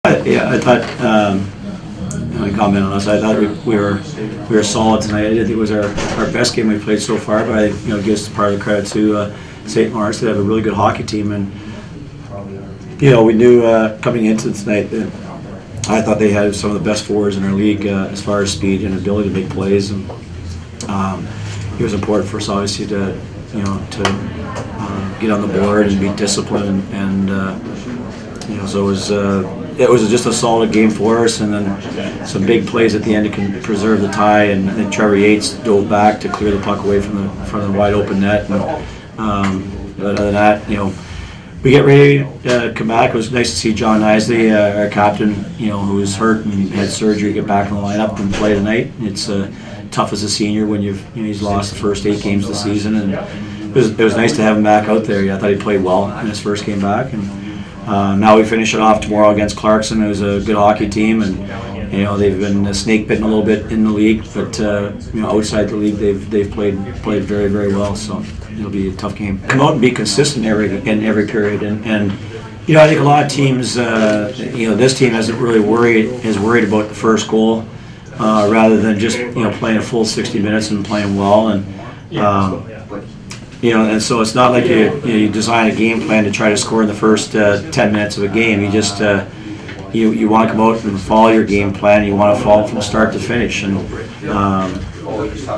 I thought. I comment on us. I thought we were solid tonight. I didn't think it was our best game we played so far, but I gives part of the credit to St. Lawrence. They have a really good hockey team, and we knew coming into tonight that I thought they had some of the best forwards in our league as far as speed and ability to make plays. And it was important for us obviously to get on the board and be disciplined, and so it was just a solid game for us, and then some big plays at the end to preserve the tie, and then Trevor Yates dove back to clear the puck away from the wide open net. And, but other than that, we get ready to come back. It was nice to see John Isley, our captain, who was hurt and had surgery, get back in the lineup and play tonight. It's tough as a senior when he's lost the first 8 games of the season, and it was nice to have him back out there. I thought he played well in his first game back, and now we finish it off tomorrow against Clarkson, who's a good hockey team, and they've been snake bitten a little bit in the league, but outside the league they've played very, very well. So it'll be a tough game. Come out and be consistent in every period, and I think a lot of teams, this team isn't really worried about the first goal, rather than just playing a full 60 minutes and playing well, and and so it's not like you design a game plan to try to score in the first 10 minutes of a game. You just you want to come out and follow your game plan. You want to follow from start to finish, and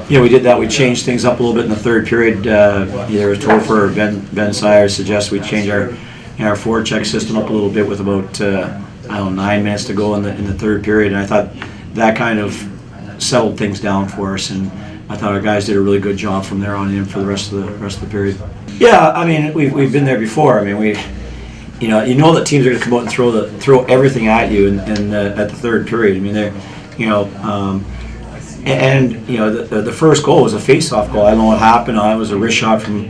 we did that. We changed things up a little bit in the third period. Either Topher or Ben Sires suggested we change our forward check system up a little bit with about 9 minutes to go in the third period, and I thought that kind of settled things down for us, and I thought our guys did a really good job from there on in for the rest of the period. Yeah, I mean we've been there before. I mean that teams are going to come out and throw everything at you in at the third period. I mean the first goal was a face-off goal. I don't know what happened. It was a wrist shot from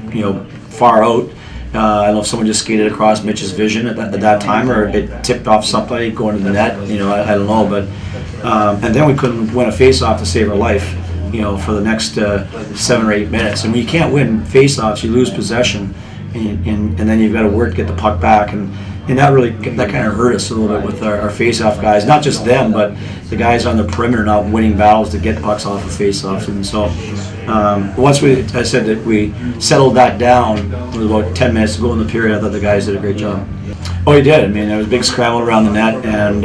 far out. I don't know if someone just skated across Mitch's vision at that time, or it tipped off somebody going to the net. I don't know, but and then we couldn't win a face-off to save our life. For the next 7 or 8 minutes, and when you can't win face-offs, you lose possession, and then you've got to work to get the puck back, and that kind of hurt us a little bit with our face-off guys. Not just them, but the guys on the perimeter not winning battles to get pucks off of face-offs. And so once I said that we settled that down with about 10 minutes to go in the period, I thought the guys did a great job. Oh, he did. I mean, there was a big scramble around the net, and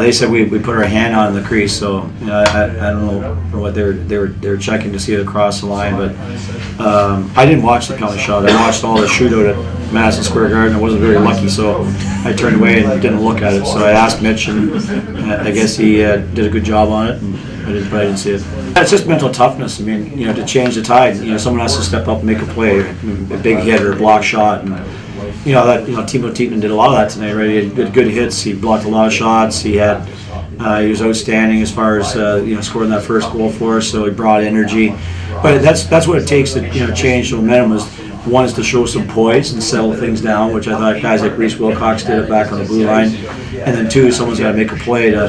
they said we put our hand on the crease, so I don't know what they were checking to see it across the line, but I didn't watch the penalty shot. I watched all the shootout at Madison Square Garden. I wasn't very lucky, so I turned away and didn't look at it. So I asked Mitch, and I guess he did a good job on it, but I didn't see it. It's just mental toughness. I mean, to change the tide, someone has to step up and make a play, a big hit or a block shot, and Teemu Tiitinen did a lot of that tonight, right? He had good hits. He blocked a lot of shots. He was outstanding as far as scoring that first goal for us. So he brought energy. But that's what it takes to change the momentum. One is to show some poise and settle things down, which I thought guys like Reese Wilcox did it back on the blue line. And then 2, someone's got to make a play to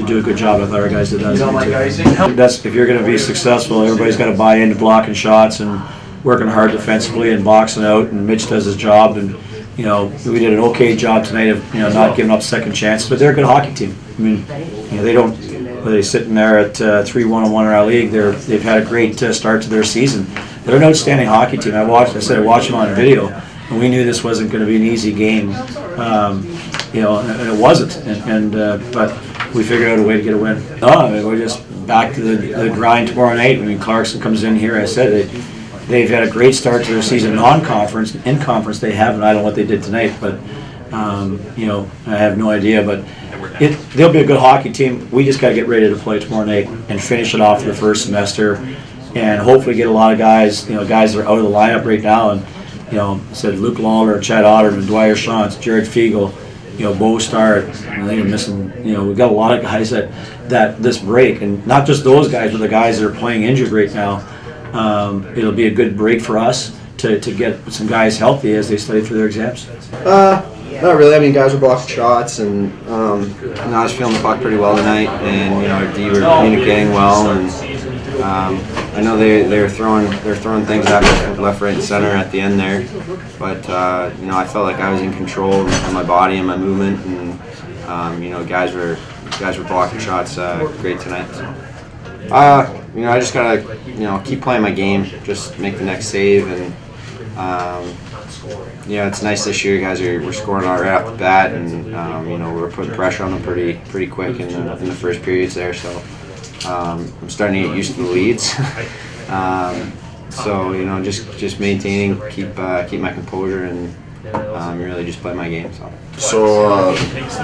do a good job. I thought our guys did that too. That's if you're going to be successful, everybody's got to buy into blocking shots and working hard defensively and boxing out, and Mitch does his job, and we did an okay job tonight of not giving up second chances, but they're a good hockey team. I mean, they're sitting there at 3-1-1 in our league. They've had a great start to their season. They're an outstanding hockey team. I watched them on video, and we knew this wasn't going to be an easy game, and it wasn't, but we figured out a way to get a win. We're just back to the grind tomorrow night. I mean, Clarkson comes in here. I said they've had a great start to their season non-conference. In conference, they haven't. I don't know what they did tonight, but I have no idea. But they'll be a good hockey team. We just got to get ready to play tomorrow night and finish it off for the first semester, and hopefully get a lot of guys, guys that are out of the lineup right now. And said Luke Lawler, Chad Otterman, Dwyer Shantz, Jared Fiegel, Bo Starr. They're missing. We've got a lot of guys that this break, and not just those guys, but the guys that are playing injured right now. It'll be a good break for us to get some guys healthy as they study for their exams. Not really. I mean, guys were blocking shots, and I was feeling the puck pretty well tonight, and our D were communicating well, and I know they're throwing things at me left, right, and center at the end there, but I felt like I was in control of my body and my movement, and guys were blocking shots great tonight. So. I just gotta keep playing my game, just make the next save, and it's nice this year. Guys we're scoring right off the bat, and we're putting pressure on them pretty quick in the first periods there. So I'm starting to get used to the leads. Just maintaining, keep my composure, and really just play my game. So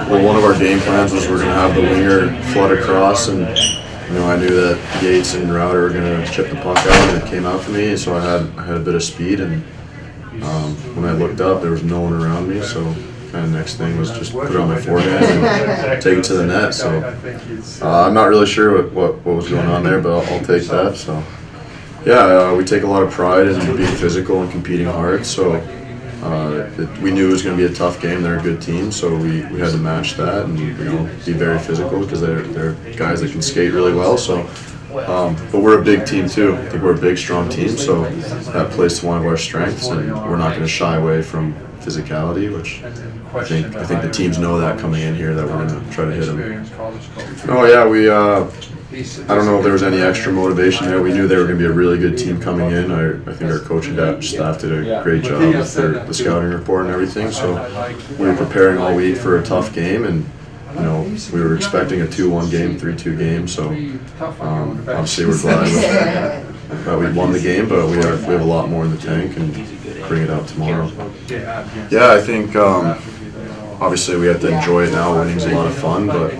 one of our game plans was we're gonna have the winger flood across, and I knew that Yates and Router were gonna chip the puck out, and it came out for me. So I had a bit of speed, and when I looked up, there was no one around me. So kind of next thing was just put it on my forehand and take it to the net. So I'm not really sure what was going on there, but I'll take that. So yeah, we take a lot of pride in being physical and competing hard. So we knew it was going to be a tough game. They're a good team, so we had to match that and be very physical because they're guys that can skate really well. So, but we're a big team too. I think we're a big, strong team, so that plays to one of our strengths, and we're not going to shy away from physicality, which I think the teams know that coming in here, that we're going to try to hit them. Oh yeah, I don't know if there was any extra motivation there. We knew they were going to be a really good team coming in. I think our coaching staff did a great job with the scouting report and everything. So we were preparing all week for a tough game, and we were expecting a 2-1 game, 3-2 game. So obviously we're glad that we won the game, but we have a lot more in the tank and bring it out tomorrow. Yeah, I think obviously we have to enjoy it now. Winning's a lot of fun, but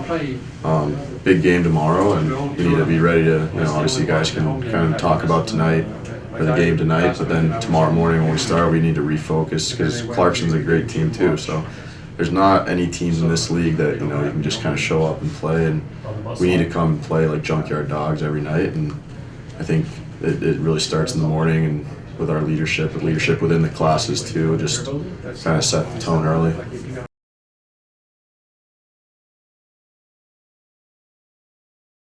big game tomorrow, and we need to be ready to, obviously you guys can kind of talk about tonight, or the game tonight, but then tomorrow morning when we start, we need to refocus, because Clarkson's a great team too. So there's not any teams in this league that, you can just kind of show up and play, and we need to come and play like junkyard dogs every night. And I think it really starts in the morning, and with our leadership within the classes too, just kind of set the tone early.